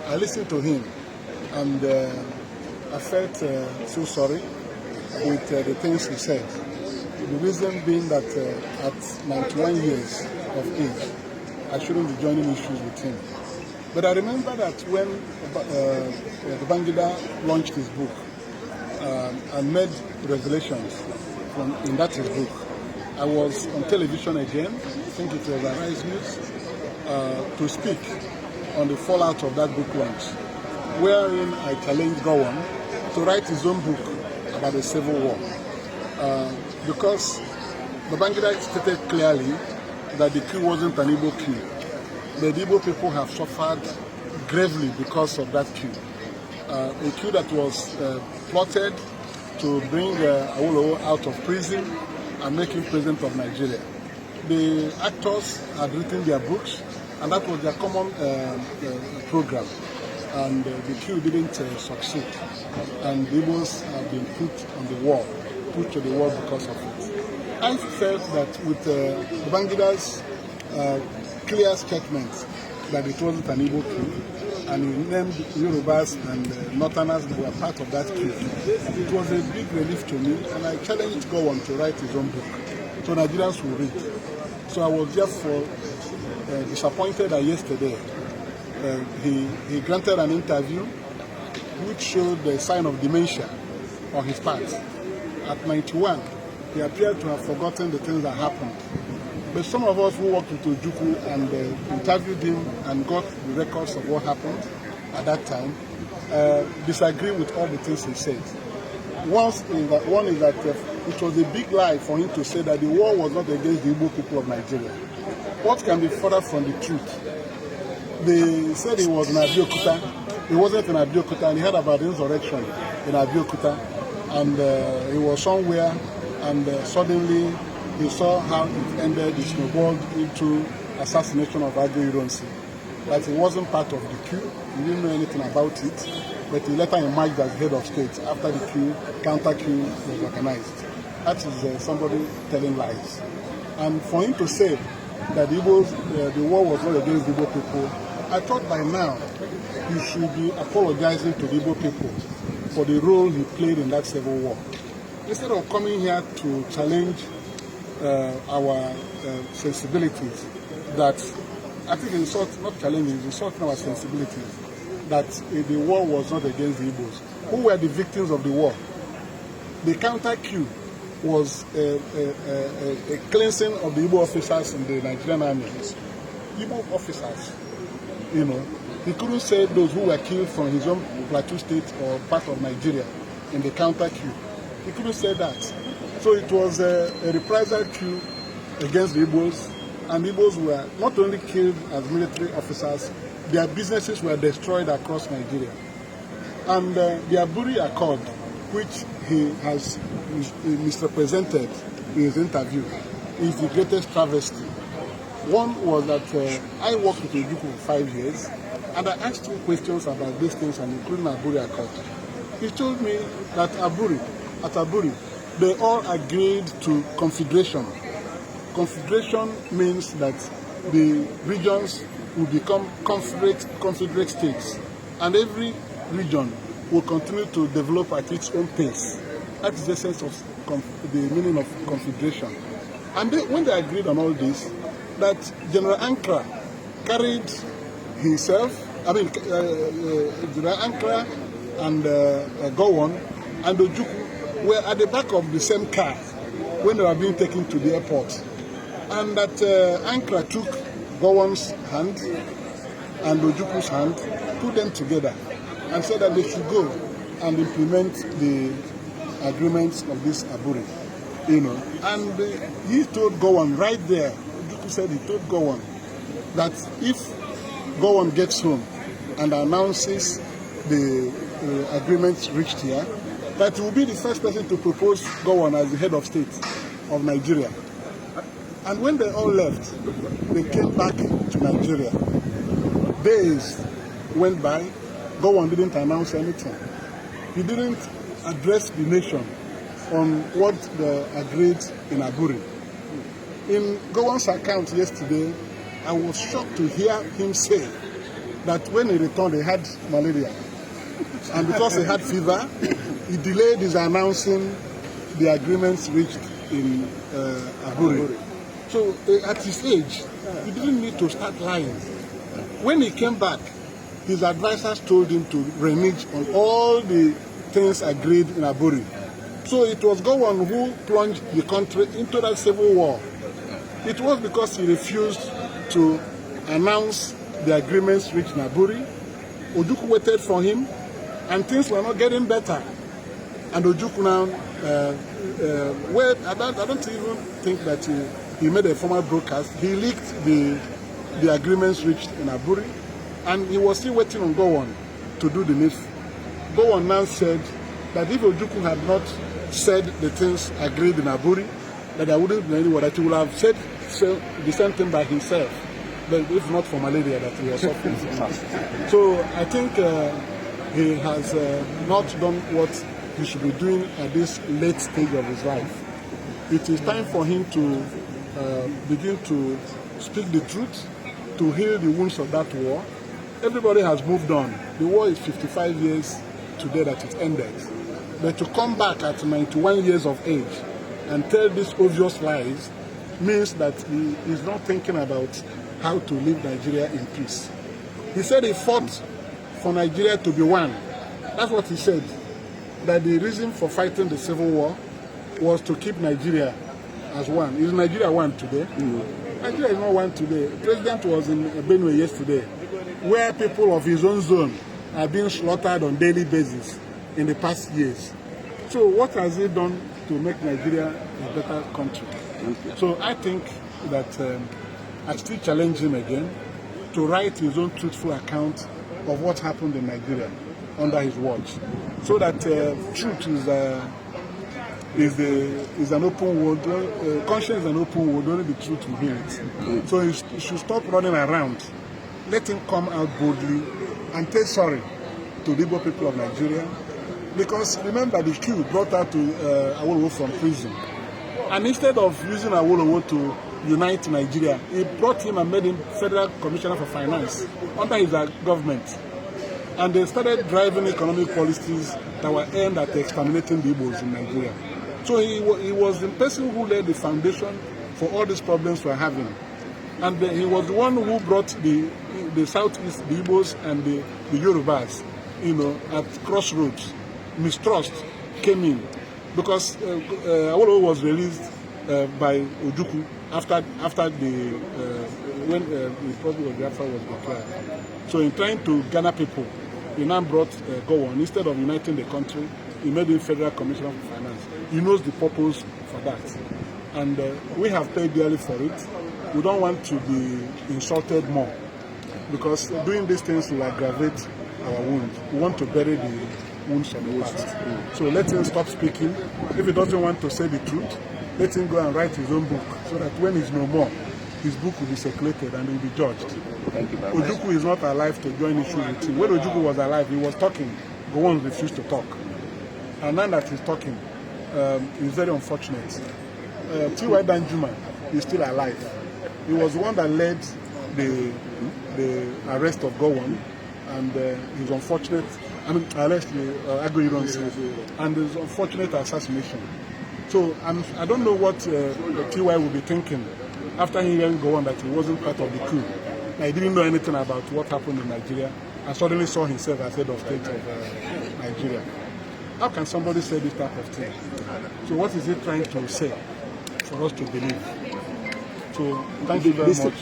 I listened to him, and I felt so sorry with the things he said. The reason being that at 91 years of age, I shouldn't be joining issues with him. But I remember that when Babangida launched his book and made revelations in that his book, I was on television again, I think it was Arise News, to speak on the fallout of that book launch, wherein I challenged Gowon to write his own book about the Civil War. Because Babangida stated clearly that the coup wasn't an Igbo coup. The Igbo people have suffered gravely because of that coup. A coup that was plotted to bring Awolowo out of prison and make him president of Nigeria. The actors had written their books, and that was their common program. And the coup didn't succeed, and the Igbos have been put to the wall because of it. I felt that with Babangida's clear statement that it wasn't an Igbo coup, and he named Yorubas and Northerners that were part of that coup, it was a big relief to me, and I challenged Gowon to write his own book so Nigerians will read. So I was therefore disappointed that yesterday he granted an interview which showed the sign of dementia on his part. At 91, he appeared to have forgotten the things that happened. But some of us who worked with Ojukwu and interviewed him and got the records of what happened at that time disagree with all the things he said. One is that it was a big lie for him to say that the war was not against the Igbo people of Nigeria. What can be further from the truth? They said he was in Abeokuta. He wasn't in Abeokuta, and he heard about the insurrection in Abeokuta, and he was somewhere, and suddenly he saw how it ended. It snowballed into assassination of Agui Ironsi. That he wasn't part of the coup. He didn't know anything about it, but he later emerged as head of state after the coup, counter-coup was organized. That is somebody telling lies. And for him to say that the war was not against the Igbo people, I thought by now he should be apologizing to the Igbo people for the role he played in that civil war. Instead of coming here to challenge our sensibilities, that I think not challenging, insulting our sensibilities, that the war was not against the Igbos. Who were the victims of the war? The counter-coup was a cleansing of the Igbo officers in the Nigerian army. Igbo officers, you know. He couldn't say those who were killed from his own Plateau state or part of Nigeria in the counter-coup. He couldn't say that. So it was a reprisal coup against the Igbos, and the Igbos were not only killed as military officers, their businesses were destroyed across Nigeria. And the Aburi Accord, which he has misrepresented in his interview, is the greatest travesty. One was that I worked with Ojukwu for 5 years, and I asked him questions about these things, and including Aburi Accord. He told me that at Aburi, they all agreed to confederation. Confederation means that the regions will become confederate states, and every region will continue to develop at its own pace. That is the essence of the meaning of confederation. And when they agreed on all this, that General Ankara carried himself, General Ankara and Gowon and Ojukwu were at the back of the same car when they were being taken to the airport. And that Ankara took Gowon's hand and Ojukwu's hand, put them together, and said that they should go and implement the agreements of this Aburi, you know. And he told Gowon right there, Ojukwu said he told Gowon that if Gowon gets home and announces the agreements reached here, that he will be the first person to propose Gowon as the head of state of Nigeria. And when they all left, they came back to Nigeria. Days went by, Gowon didn't announce anything. He didn't address the nation on what they agreed in Aburi. In Gowon's account yesterday, I was shocked to hear him say that when he returned, he had malaria. And because he had fever, he delayed his announcing the agreements reached in Aburi. So at his age, he didn't need to start lying. When he came back, his advisors told him to renege on all the things agreed in Aburi. So it was Gowon who plunged the country into that civil war. It was because he refused to announce the agreements reached in Aburi. Ojukwu waited for him, and things were not getting better. And Ojukwu now, I don't even think that he made a formal broadcast. He leaked the agreements reached in Aburi, and he was still waiting on Gowon to do the needful. Gowon now said that if Ojukwu had not said the things agreed in Aburi, that there wouldn't be anyone, that he would have said the same thing by himself, but if not for malaria that he was suffering from. So I think he has not done what he should be doing at this late stage of his life. It is time for him to begin to speak the truth, to heal the wounds of that war. Everybody has moved on. The war is 55 years today that it ended. But to come back at 91 years of age and tell these obvious lies means that he is not thinking about how to leave Nigeria in peace. He said he fought for Nigeria to be one. That's what he said. That the reason for fighting the civil war was to keep Nigeria as one. Is Nigeria one today? Mm-hmm. Nigeria is not one today. The president was in Benue yesterday, where people of his own zone are being slaughtered on a daily basis in the past years. So what has he done to make Nigeria a better country? So I think that I still challenge him again to write his own truthful account of what happened in Nigeria under his watch, so that truth is an open world, conscience is an open world, only the truth will heal it. So he should stop running around. Let him come out boldly and say sorry to the Igbo people of Nigeria. Because remember, the coup brought out to Awolowo from prison. And instead of using Awolowo to unite Nigeria, he brought him and made him Federal Commissioner for Finance under his government. And they started driving economic policies that were aimed at exterminating the Igbos in Nigeria. So he was the person who laid the foundation for all these problems we're having. And he was the one who brought the Southeast, the Igbos and the Yorubas, at crossroads. Mistrust came in because Awolowo was released by Ojukwu after when the Republic of Biafra was declared. So in trying to gather people, he now brought Gowon. Instead of uniting the country, he made him Federal Commissioner for Finance. He knows the purpose for that. And we have paid dearly for it. We don't want to be insulted more, because doing these things will aggravate our wounds. We want to bury the wounds of the past. So let him stop speaking. If he doesn't want to say the truth, let him go and write his own book, so that when he's no more, his book will be circulated and he will be judged. Thank you very much. Ojukwu is not alive to join issue with him. When Ojukwu was alive, he was talking. Gowon refused to talk. And now that he's talking, it's very unfortunate. T.Y. Danjuma is still alive. He was the one that led the arrest of Gowon, and his unfortunate, arrest and his unfortunate assassination. So I don't know what T.Y. will be thinking after hearing Gowon that he wasn't part of the coup. He didn't know anything about what happened in Nigeria, and suddenly saw himself as head of state of Nigeria. How can somebody say this type of thing? So what is he trying to say for us to believe? So thank you very much.